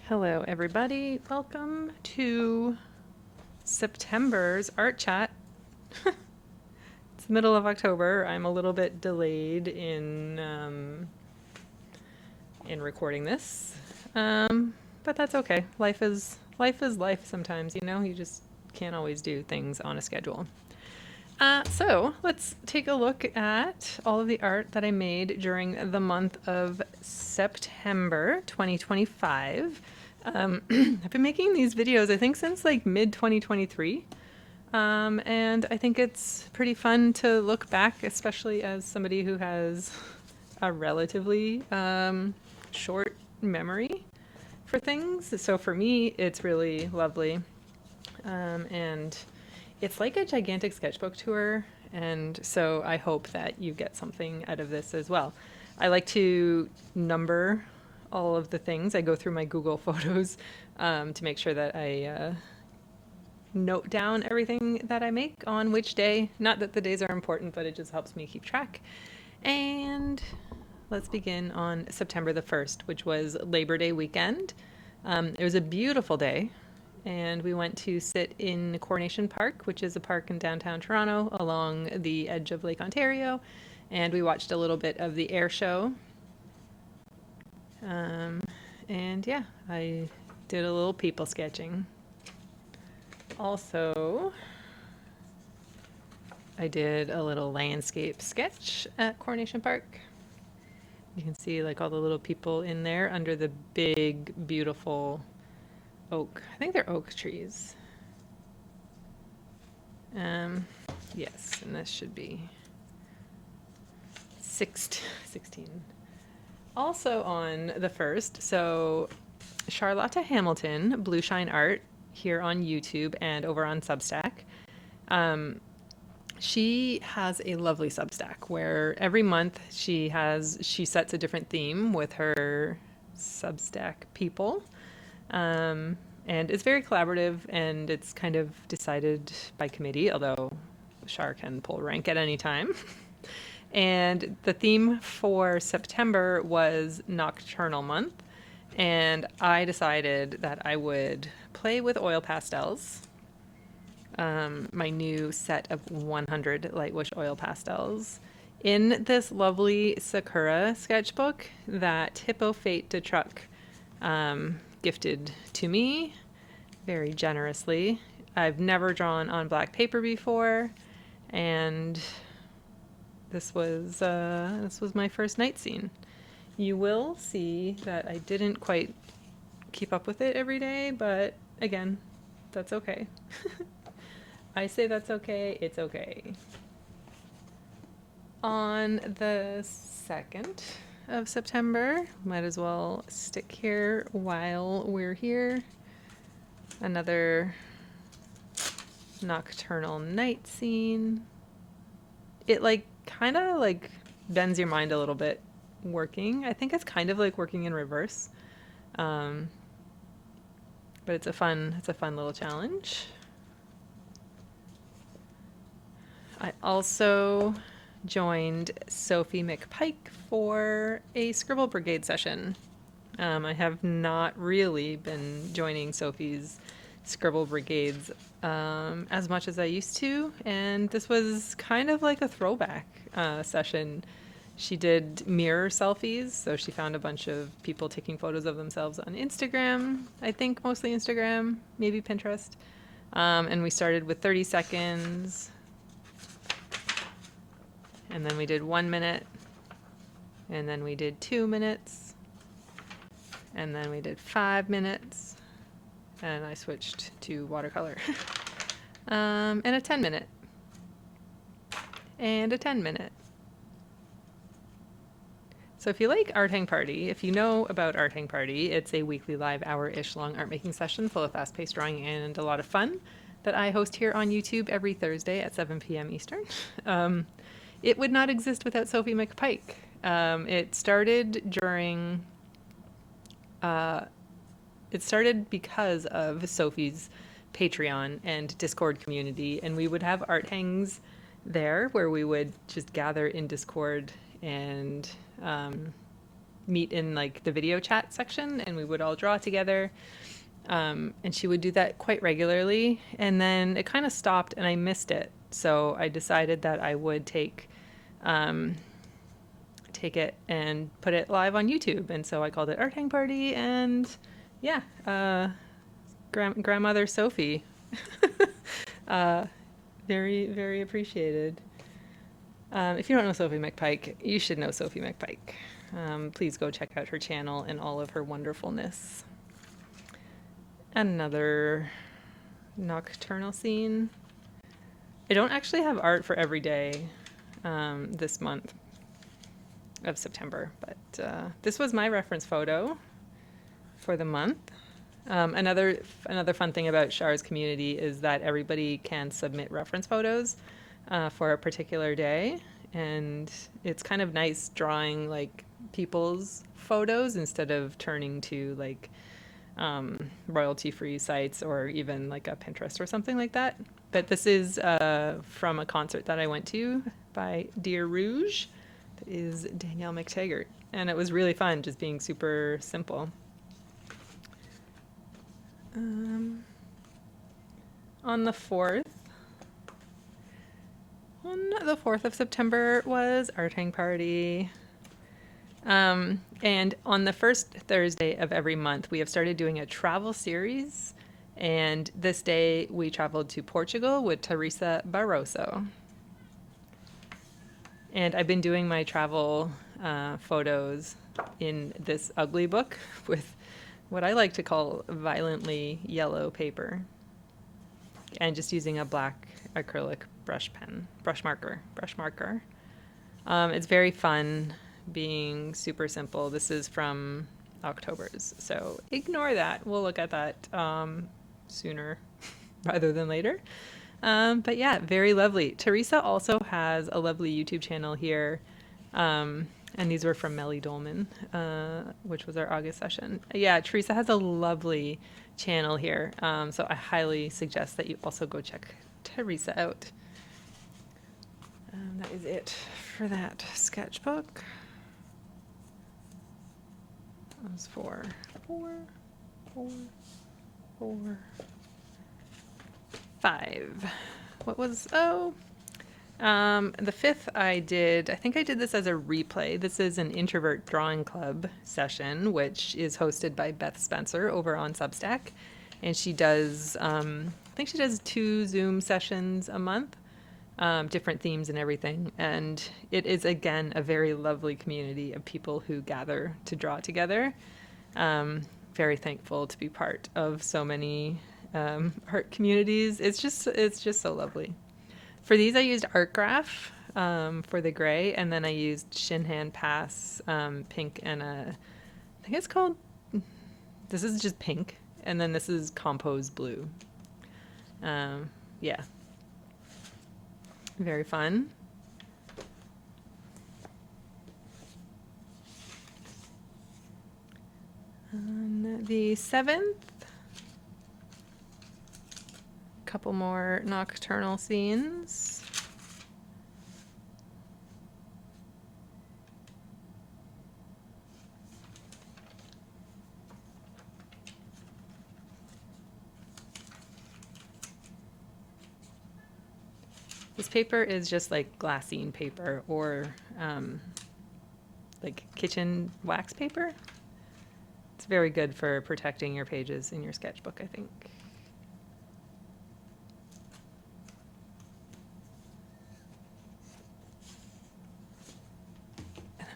Hello, everybody. Welcome to September's art chat. It's the middle of October. I'm a little bit delayed in recording this, but that's okay. Life is life sometimes. You just can't always do things on a schedule. So let's take a look at all of the art that I made during the month of September 2025. I've been making these videos, I think, since like mid 2023. And I think it's pretty fun to look back, especially as somebody who has a relatively short memory for things. So for me, it's really lovely. And it's like a gigantic sketchbook tour, and so I hope that you get something out of this as well. I like to number all of the things. I go through my Google Photos to make sure that I note down everything that I make on which day. Not that the days are important, but it just helps me keep track. And let's begin on September the 1st, which was Labor Day weekend. It was a beautiful day, and we went to sit in Coronation Park, which is a park in downtown Toronto along the edge of Lake Ontario, and we watched a little bit of the air show. And yeah, I did a little people sketching. Also, I did a little landscape sketch at Coronation Park. You can see like all the little people in there under the big, beautiful oak. I think they're oak trees. Yes, and this should be 16. Also on the 1st, so Charlotta Hamilton, Blue Shine Art, here on YouTube and over on Substack. She has a lovely Substack where every month she sets a different theme with her Substack people. And it's very collaborative, and it's kind of decided by committee, although Char can pull rank at any time. And the theme for September was Nocturnal Month, and I decided that I would play with oil pastels. My new set of 100 Light Wish oil pastels in this lovely Sakura sketchbook that Hippo Fate de Truck gifted to me very generously. I've never drawn on black paper before, and this was my first night scene. You will see that I didn't quite keep up with it every day, but again, that's okay. I say that's okay, it's okay. On the 2nd of September, might as well stick here while we're here. Another nocturnal night scene. It kind of bends your mind a little bit working. I think it's kind of like working in reverse. But it's a fun little challenge. I also joined Sophie McPike for a Scribble Brigade session. I have not really been joining Sophie's Scribble Brigades as much as I used to, and this was kind of like a throwback session. She did mirror selfies, so she found a bunch of people taking photos of themselves on Instagram, I think mostly Instagram, maybe Pinterest. And we started with 30 seconds, and then we did 1 minute, and then we did 2 minutes, and then we did 5 minutes, and I switched to watercolor. And a 10 minute, and a 10 minute. So if you like Art Hang Party, if you know about Art Hang Party, it's a weekly live hour-ish long art making session full of fast-paced drawing and a lot of fun that I host here on YouTube every Thursday at 7 p.m. Eastern. It would not exist without Sophie McPike. It started because of Sophie's Patreon and Discord community, and we would have art hangs there where we would just gather in Discord and meet in like the video chat section, and we would all draw together. And she would do that quite regularly, and then it kind of stopped, and I missed it. So I decided that I would take it and put it live on YouTube, and so I called it Art Hang Party, and yeah, grandmother Sophie, very very appreciated. If you don't know Sophie McPike, you should know Sophie McPike. Please go check out her channel and all of her wonderfulness. Another nocturnal scene. I don't actually have art for every day this month of September, but this was my reference photo for the month. Another fun thing about Char's community is that everybody can submit reference photos for a particular day, and it's kind of nice drawing like people's photos instead of turning to like royalty-free sites or even like a Pinterest or something like that. But this is from a concert that I went to by Dear Rouge. That is Danielle McTaggart, and it was really fun, just being super simple. On the 4th of September was Art Hang Party. And on the first Thursday of every month, we have started doing a travel series. And this day we traveled to Portugal with Teresa Barroso. And I've been doing my travel photos in this ugly book with what I like to call violently yellow paper. And just using a black acrylic brush marker. It's very fun, being super simple. This is from October's, so ignore that. We'll look at that sooner rather than later. But yeah, very lovely. Teresa also has a lovely YouTube channel here, and these were from Melly Dolman, which was our August session. Yeah, Teresa has a lovely channel here, so I highly suggest that you also go check Teresa out. That is it for that sketchbook. That was four. Five. What was, the 5th I think I did this as a replay. This is an introvert drawing club session, which is hosted by Beth Spencer over on Substack. And she does, I think she does 2 Zoom sessions a month, different themes and everything. And it is, again, a very lovely community of people who gather to draw together. Very thankful to be part of so many art communities. It's just so lovely. For these, I used Art Graph for the gray, and then I used Shinhan Pass pink and I think it's called, this is just pink, and then this is Compose Blue. Yeah. Very fun. On the 7th, couple more nocturnal scenes. This paper is just like glassine paper or like kitchen wax paper. It's very good for protecting your pages in your sketchbook, I think.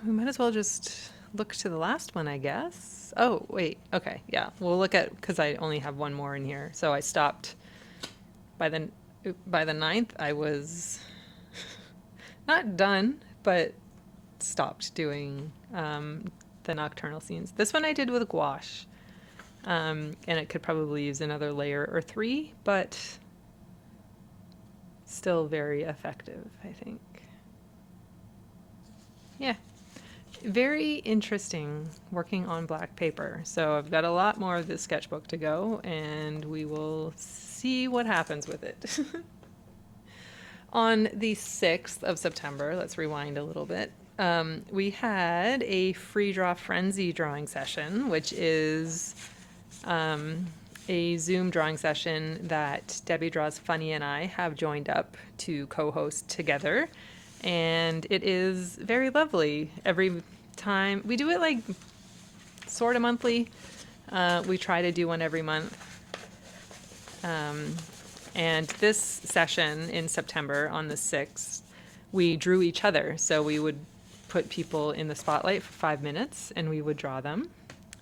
We might as well just look to the last one, I guess. Oh, wait. Okay. Yeah. We'll look at, because I only have one more in here. So I stopped by the 9th. I was not done, but stopped doing the nocturnal scenes. This one I did with gouache. And it could probably use another layer or 3, but still very effective, I think. Yeah. Very interesting working on black paper. So I've got a lot more of this sketchbook to go, and we will see what happens with it. On the 6th of September, let's rewind a little bit, we had a free draw frenzy drawing session, which is a Zoom drawing session that Debbie Draws Funny and I have joined up to co-host together. And it is very lovely. Every time we do it like sort of monthly. We try to do one every month. And this session in September on the 6th, we drew each other. So we would put people in the spotlight for 5 minutes and we would draw them.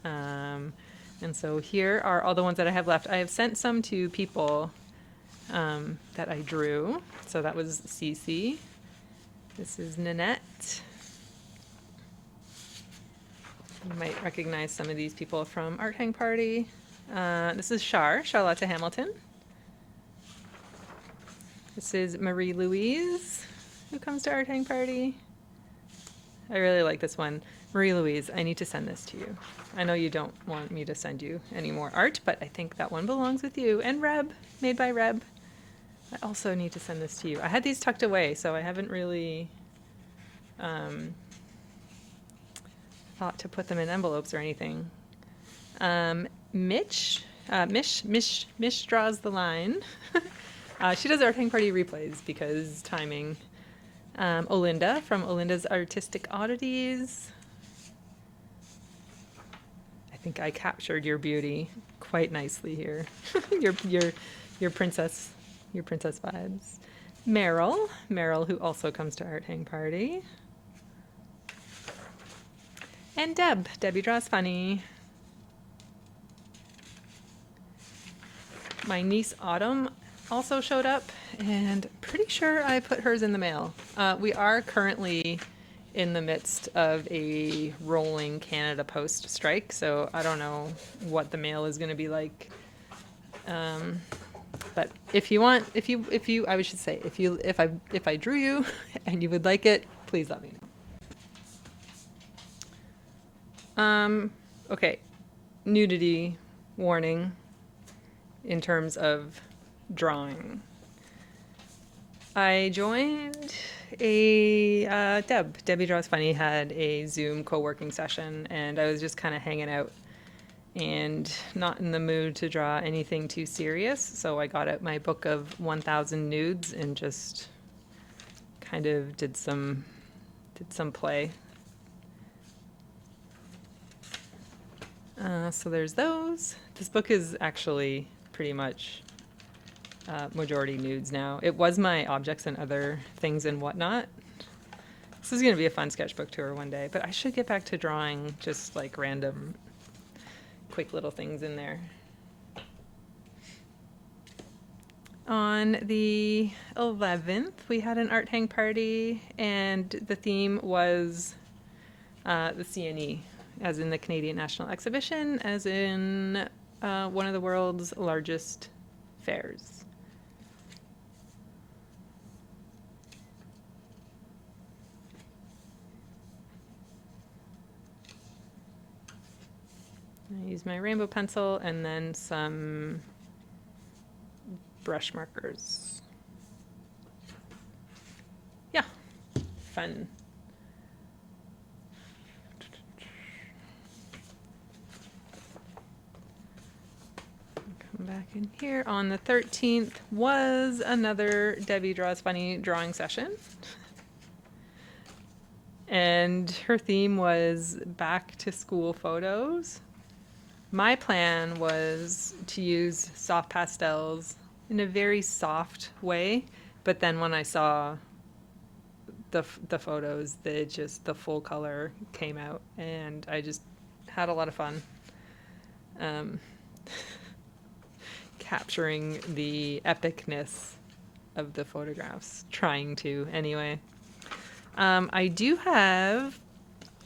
And so here are all the ones that I have left. I have sent some to people that I drew. So that was Cece. This is Nanette. You might recognize some of these people from Art Hang Party. This is Charlotte Hamilton. This is Marie Louise, who comes to Art Hang Party. I really like this one. Marie Louise, I need to send this to you. I know you don't want me to send you any more art, but I think that one belongs with you. And Reb, made by Reb. I also need to send this to you. I had these tucked away, so I haven't really thought to put them in envelopes or anything. Mish draws the line. She does Art Hang Party replays because timing. Olinda from Olinda's Artistic Oddities. I think I captured your beauty quite nicely here. your princess vibes. Meryl, who also comes to Art Hang Party. And Debbie Draws Funny. My niece Autumn also showed up, and pretty sure I put hers in the mail. We are currently in the midst of a rolling Canada Post strike, so I don't know what the mail is going to be like. But if I drew you and you would like it, please let me know. Okay, nudity warning in terms of drawing. I joined Debbie Draws Funny had a Zoom co-working session, and I was just kind of hanging out and not in the mood to draw anything too serious, so I got out my book of 1,000 nudes and just kind of did some play. So there's those. This book is actually pretty much majority nudes now. It was my objects and other things and whatnot. This is going to be a fun sketchbook tour one day, but I should get back to drawing just like random quick little things in there. On the 11th, we had an Art Hang Party, and the theme was the CNE, as in the Canadian National Exhibition, as in one of the world's largest fairs. I use my rainbow pencil and then some brush markers. Yeah, fun. Come back in here. On the 13th was another Debbie Draws Funny drawing session. And her theme was back to school photos. My plan was to use soft pastels in a very soft way, but then when I saw the photos, the full color came out, and I just had a lot of fun capturing the epicness of the photographs, trying to anyway. I do have,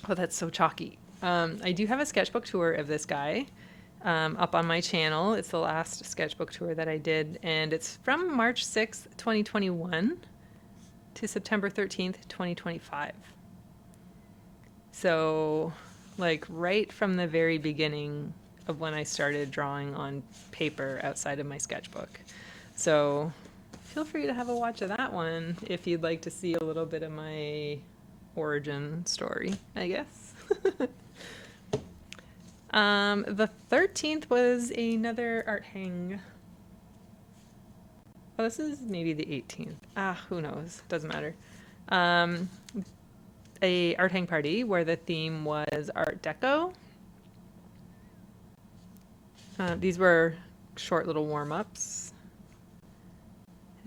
oh, that's so chalky. I do have a sketchbook tour of this guy up on my channel. It's the last sketchbook tour that I did, and it's from March 6th, 2021 to September 13th, 2025. So, like, right from the very beginning of when I started drawing on paper outside of my sketchbook. So, feel free to have a watch of that one if you'd like to see a little bit of my origin story, I guess. The 13th was another art hang. Oh, this is maybe the 18th. Who knows? Doesn't matter. A art hang party where the theme was Art Deco. These were short little warm-ups.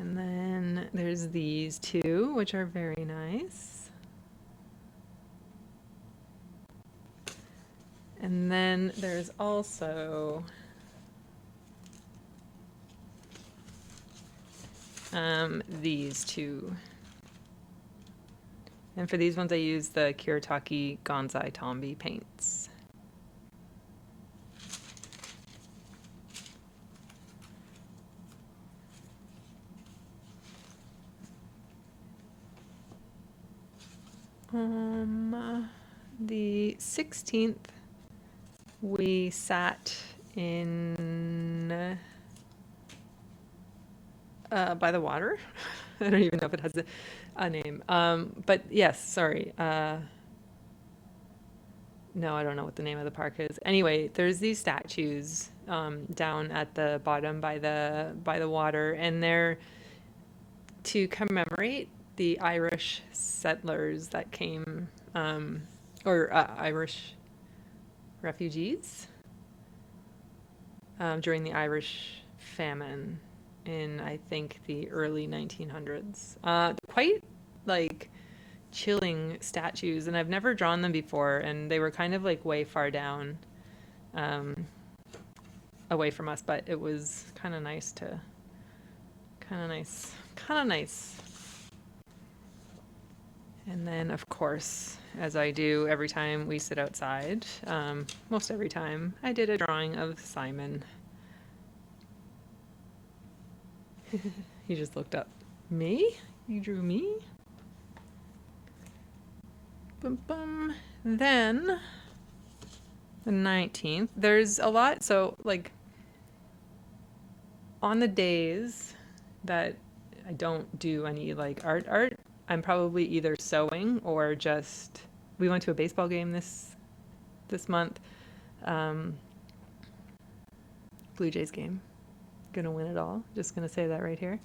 And then there's these two, which are very nice. And then there's also these two. And for these ones, I use the Kiritaki Gonzai Tombi paints. The 16th, we sat in by the water. I don't even know if it has a name. But yes, sorry. No, I don't know what the name of the park is. Anyway, there's these statues down at the bottom by the water, and they're to commemorate the Irish settlers that came, or Irish refugees during the Irish famine in, I think, the early 1900s. Quite like chilling statues, and I've never drawn them before, and they were kind of like way far down away from us, but it was kind of nice. And then, of course, as I do every time we sit outside, most every time, I did a drawing of Simon. He just looked up. Me? You drew me? Bum, bum. Then, the 19th, there's a lot. So, like, on the days that I don't do any, like, art, I'm probably either sewing or just, we went to a baseball game this month. Blue Jays game. Gonna win it all. Just gonna say that right here.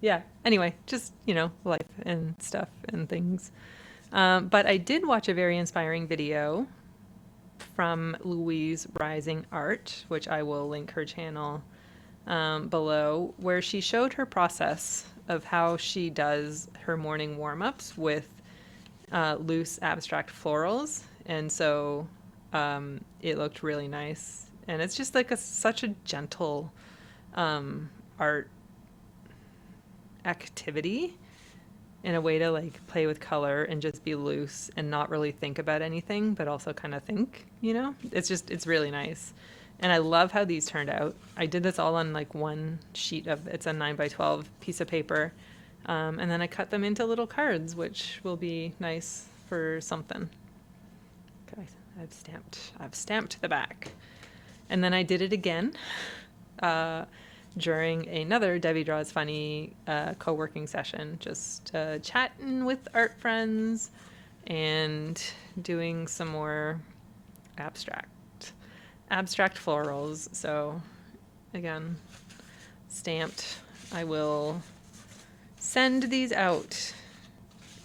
Yeah, anyway, just, life and stuff and things. But I did watch a very inspiring video from Louise Rising Art, which I will link her channel below, where she showed her process of how she does her morning warm-ups with loose abstract florals. And so it looked really nice. And it's just like such a gentle art activity in a way to like play with color and just be loose and not really think about anything, but also kind of think, it's really nice. And I love how these turned out. I did this all on like one sheet it's a 9x12 piece of paper. And then I cut them into little cards, which will be nice for something. Okay, I've stamped the back. And then I did it again during another Debbie Draws Funny co-working session, just chatting with art friends and doing some more abstract florals. So again, stamped. I will send these out,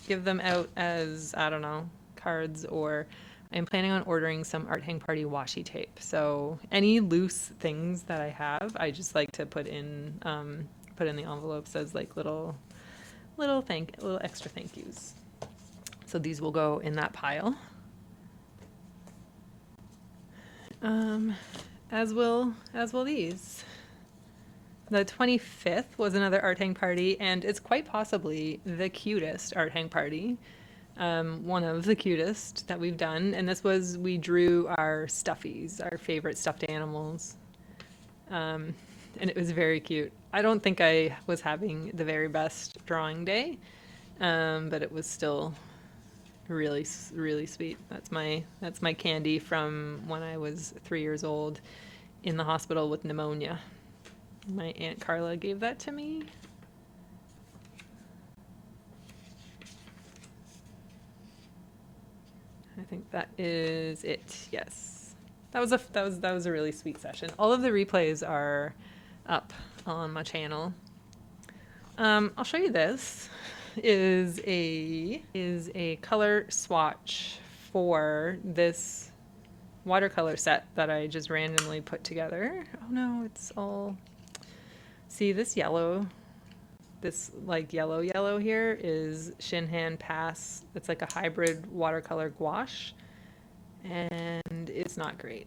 give them out as, I don't know, cards, or I'm planning on ordering some Art Hang Party washi tape. So any loose things that I have, I just like to put in the envelopes as like little extra thank yous. So these will go in that pile. As will these. The 25th was another Art Hang Party, and it's quite possibly the cutest Art Hang Party. One of the cutest that we've done. And we drew our stuffies, our favorite stuffed animals. And it was very cute. I don't think I was having the very best drawing day, but it was still really, really sweet. That's my candy from when I was 3 years old in the hospital with pneumonia. My Aunt Carla gave that to me. I think that is it. Yes. That was a really sweet session. All of the replays are up on my channel. I'll show you this. Is a color swatch for this watercolor set that I just randomly put together. Oh no, it's all... See this yellow? This like yellow here is Shinhan Pass. It's like a hybrid watercolor gouache, and it's not great.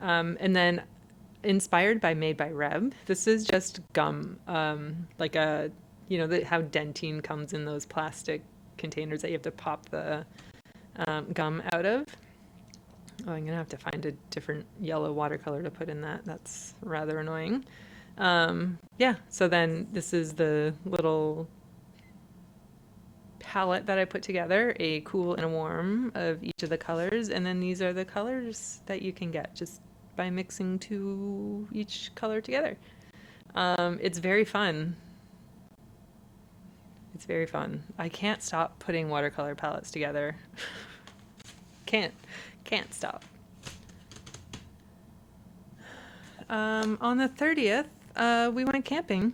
And then inspired by Made by Reb. This is just gum, like a, you know, how dentine comes in those plastic containers that you have to pop the gum out of. Oh, I'm gonna have to find a different yellow watercolor to put in that. That's rather annoying. Yeah, so then this is the little palette that I put together, a cool and a warm of each of the colors, and then these are the colors that you can get just by mixing each color together. It's very fun. It's very fun. I can't stop putting watercolor palettes together. Can't stop. On the 30th, we went camping.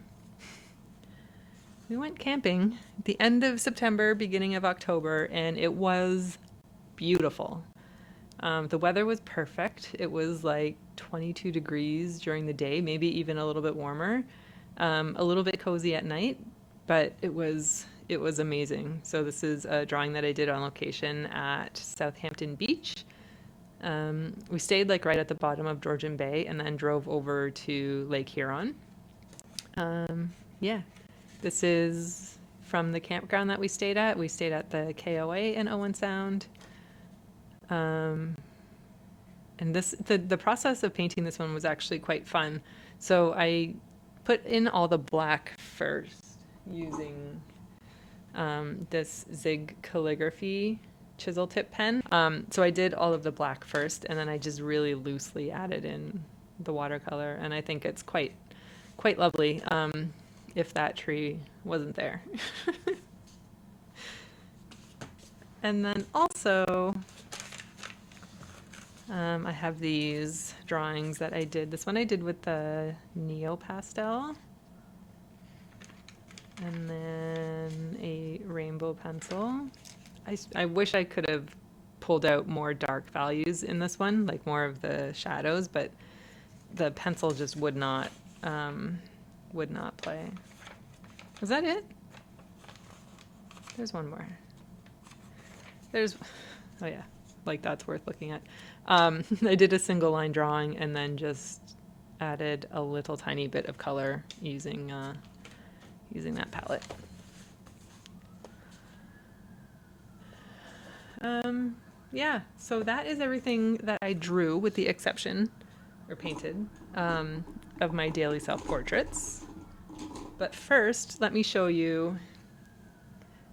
We went camping at the end of September, beginning of October, and it was beautiful. The weather was perfect. It was like 22 degrees during the day, maybe even a little bit warmer. A little bit cozy at night, but it was amazing. So this is a drawing that I did on location at Southampton Beach. We stayed like right at the bottom of Georgian Bay and then drove over to Lake Huron. Yeah, this is from the campground that we stayed at. We stayed at the KOA in Owen Sound. And the process of painting this one was actually quite fun. So I put in all the black first using this Zig calligraphy chisel tip pen. So I did all of the black first, and then I just really loosely added in the watercolor, and I think it's quite lovely, if that tree wasn't there. And then also, I have these drawings that I did. This one I did with the Neo Pastel, and then a rainbow pencil. I wish I could have pulled out more dark values in this one, like more of the shadows, but the pencil just would not play. Was that it? There's one more. Oh yeah, like that's worth looking at. I did a single line drawing and then just added a little tiny bit of color using that palette. Yeah, so that is everything that I drew, with the exception, or painted, of my daily self-portraits. But first, let me show you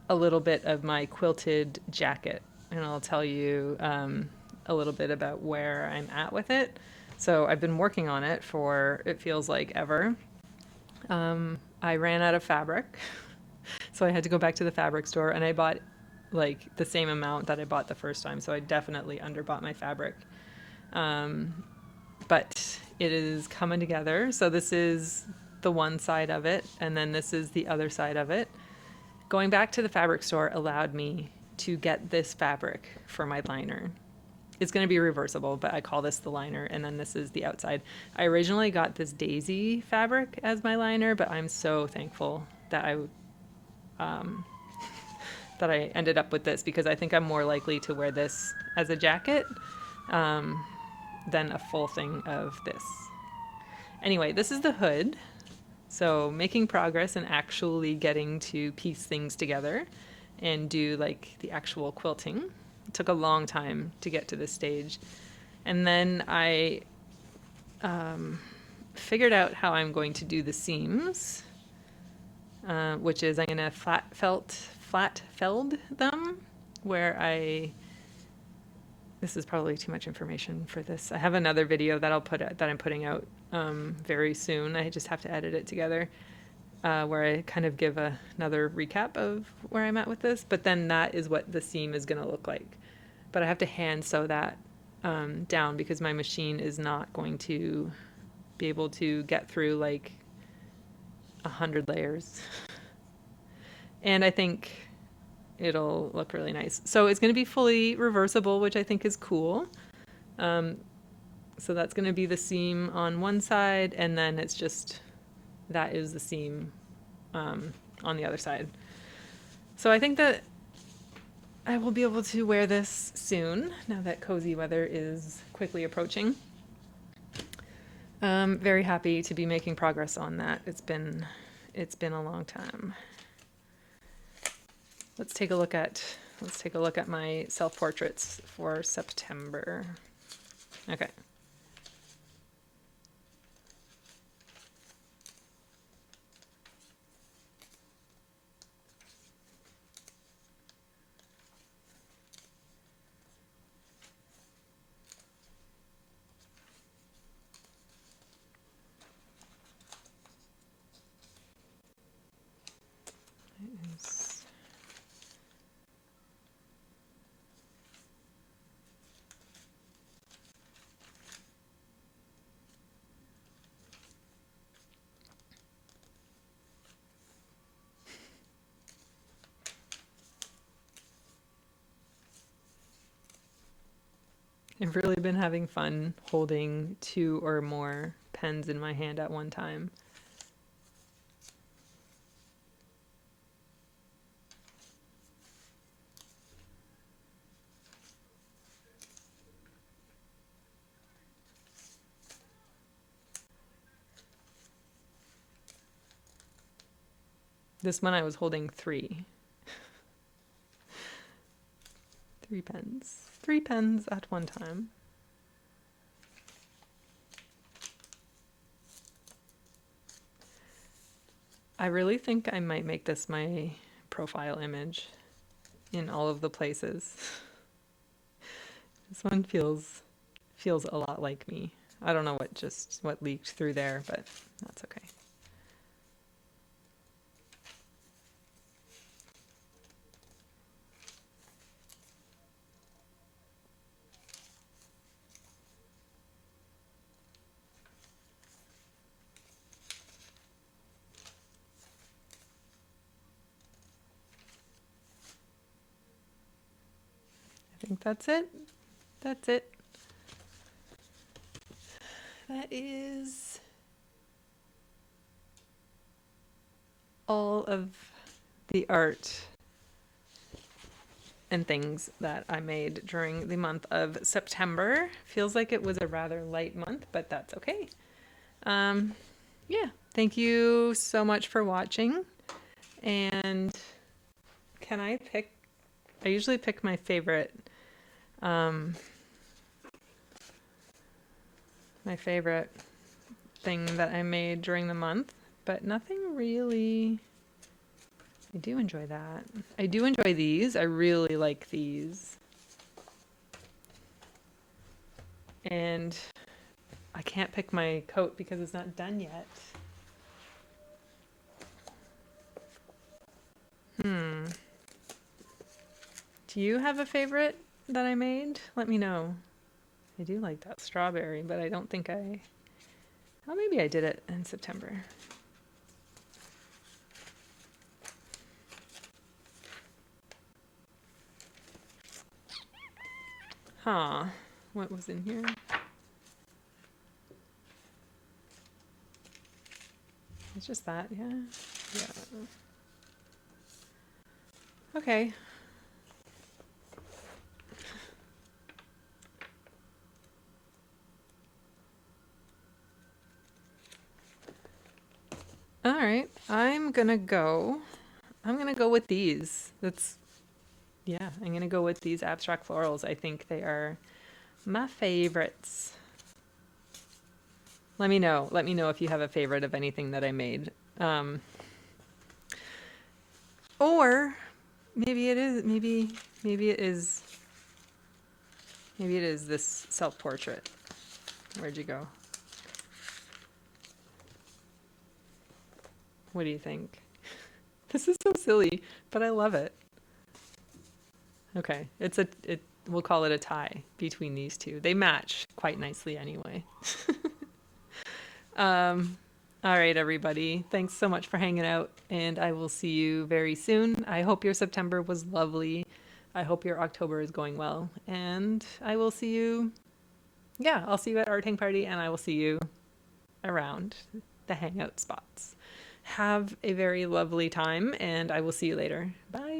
a little bit of my quilted jacket, and I'll tell you a little bit about where I'm at with it. So I've been working on it for, it feels like, ever. I ran out of fabric, so I had to go back to the fabric store, and I bought like the same amount that I bought the first time, so I definitely underbought my fabric. But it is coming together. So this is the one side of it, and then this is the other side of it. Going back to the fabric store allowed me to get this fabric for my liner. It's going to be reversible, but I call this the liner, and then this is the outside. I originally got this daisy fabric as my liner, but I'm so thankful that I ended up with this, because I think I'm more likely to wear this as a jacket than a full thing of this. Anyway, this is the hood. So making progress and actually getting to piece things together and do like the actual quilting. It took a long time to get to this stage. And then I figured out how I'm going to do the seams, which is I'm going to flat felled them, where this is probably too much information for this. I have another video that I'm putting out very soon. I just have to edit it together, where I kind of give another recap of where I'm at with this. But then that is what the seam is going to look like. But I have to hand sew that down because my machine is not going to be able to get through like 100 layers. And I think it'll look really nice. So it's going to be fully reversible, which I think is cool. So that's going to be the seam on one side, and then it's just, that is the seam on the other side. So I think that I will be able to wear this soon, now that cozy weather is quickly approaching. Very happy to be making progress on that. It's been a long time. Let's take a look at my self-portraits for September. Okay. I've really been having fun holding 2 or more pens in my hand at one time. This one I was holding 3. 3 pens. 3 pens at one time. I really think I might make this my profile image in all of the places. This one feels a lot like me. I don't know what leaked through there, but that's okay. I think that's it. That's it. That is all of the art and things that I made during the month of September. Feels like it was a rather light month, but that's okay. Yeah, thank you so much for watching. And can I usually pick my favorite thing that I made during the month, but nothing really. I do enjoy that. I do enjoy these. I really like these. And I can't pick my coat because it's not done yet. Do you have a favorite that I made? Let me know. I do like that strawberry, but I don't think oh, maybe I did it in September. Huh. What was in here? It's just that, yeah. Yeah. Okay. All right. I'm gonna go with these. I'm gonna go with these abstract florals. I think they are my favorites. Let me know if you have a favorite of anything that I made. Or maybe it is this self-portrait. Where'd you go? What do you think? This is so silly, but I love it. Okay, we'll call it a tie between these two. They match quite nicely anyway. All right, everybody. Thanks so much for hanging out, and I will see you very soon. I hope your September was lovely. I hope your October is going well, and I will see you. Yeah, I'll see you at Art Hang Party, and I will see you around the hangout spots. Have a very lovely time, and I will see you later. Bye.